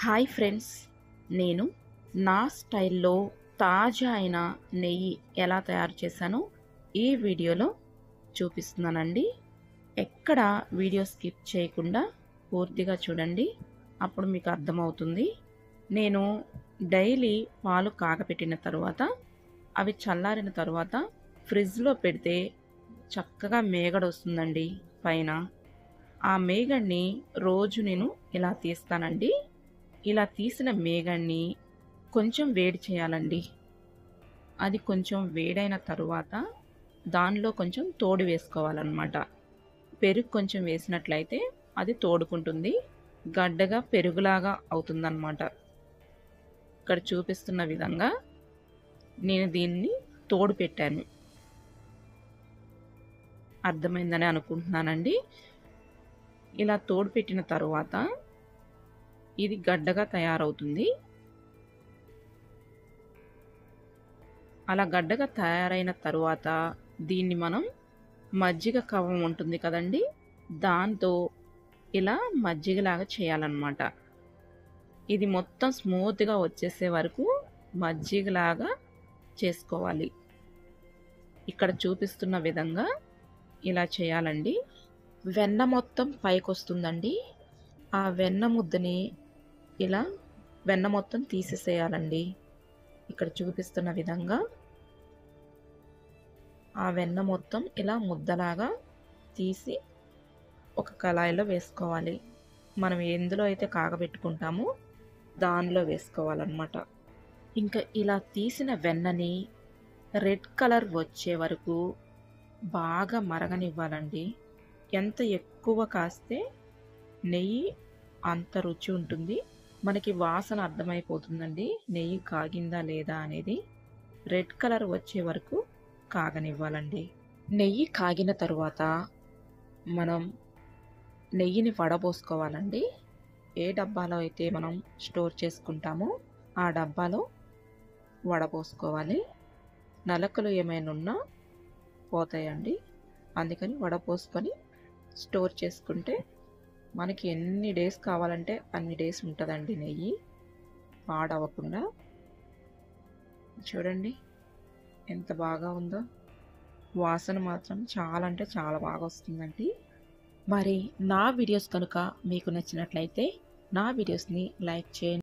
Hi friends, నేను నా స్టైల్లో తాజా అయిన నెయ్యి ఎలా తయారు చేశానో ఈ వీడియోలో చూపిస్తున్నానండి. ఎక్కడ వీడియో స్కిప్ చేయకుండా పూర్తిగా చూడండి, అప్పుడు మీకు అర్థమవుతుంది. నేను డైలీ పాలు కాగపెట్టిన తర్వాత అవి చల్లారిన తర్వాత ఫ్రిడ్జ్లో పెడితే చక్కగా మేగడ వస్తుందండి పైన. ఆ మేగడ్ని రోజు నేను ఇలా తీస్తానండి. ఇలా తీసిన మేగడ్ని కొంచెం వేడి చేయాలండి. అది కొంచెం వేడైన తరువాత దానిలో కొంచెం తోడు వేసుకోవాలన్నమాట. పెరుగు కొంచెం వేసినట్లయితే అది తోడుకుంటుంది, గడ్డగా పెరుగులాగా అవుతుందన్నమాట. ఇక్కడ చూపిస్తున్న విధంగా నేను దీన్ని తోడు పెట్టాను. అర్థమైందని అనుకుంటున్నానండి. ఇలా తోడు పెట్టిన తరువాత ఇది గడ్డగా తయారవుతుంది. అలా గడ్డగా తయారైన తరువాత దీన్ని మనం మజ్జిగ కవ్వం ఉంటుంది కదండి, దాంతో ఇలా మజ్జిగలాగా చేయాలన్నమాట. ఇది మొత్తం స్మూత్గా వచ్చేసే వరకు మజ్జిగలాగా చేసుకోవాలి. ఇక్కడ చూపిస్తున్న విధంగా ఇలా చేయాలండి. వెన్న మొత్తం పైకి వస్తుందండి. ఆ వెన్న ముద్దని ఇలా వెన్న మొత్తం తీసేసేయాలండి. ఇక్కడ చూపిస్తున్న విధంగా ఆ వెన్న మొత్తం ఇలా ముద్దలాగా తీసి ఒక కళాయిలో వేసుకోవాలి. మనం ఎందులో అయితే కాగబెట్టుకుంటామో దానిలో వేసుకోవాలన్నమాట. ఇంకా ఇలా తీసిన వెన్నని రెడ్ కలర్ వచ్చే వరకు బాగా మరగనివ్వాలండి. ఎంత ఎక్కువ కాస్తే నెయ్యి అంత రుచి ఉంటుంది. మనకి వాసన అర్థమైపోతుందండి నెయ్యి కాగిందా లేదా అనేది. రెడ్ కలర్ వచ్చే వరకు కాగనివ్వాలండి. నెయ్యి కాగిన తరువాత మనం నెయ్యిని వడబోసుకోవాలండి. ఏ డబ్బాలో అయితే మనం స్టోర్ చేసుకుంటామో ఆ డబ్బాలో వడబోసుకోవాలి. నలకలు ఏమైనా ఉన్నా పోతాయండి. అందుకని వడపోసుకొని స్టోర్ చేసుకుంటే మనకి ఎన్ని డేస్ కావాలంటే అన్ని డేస్ ఉంటుందండి నెయ్యి, పాడవకుండా. చూడండి ఎంత బాగా ఉందో. వాసన మాత్రం చాలా అంటే చాలా బాగా వస్తుందండి. మరి నా వీడియోస్ కనుక మీకు నచ్చినట్లయితే నా వీడియోస్ని లైక్ చేయండి.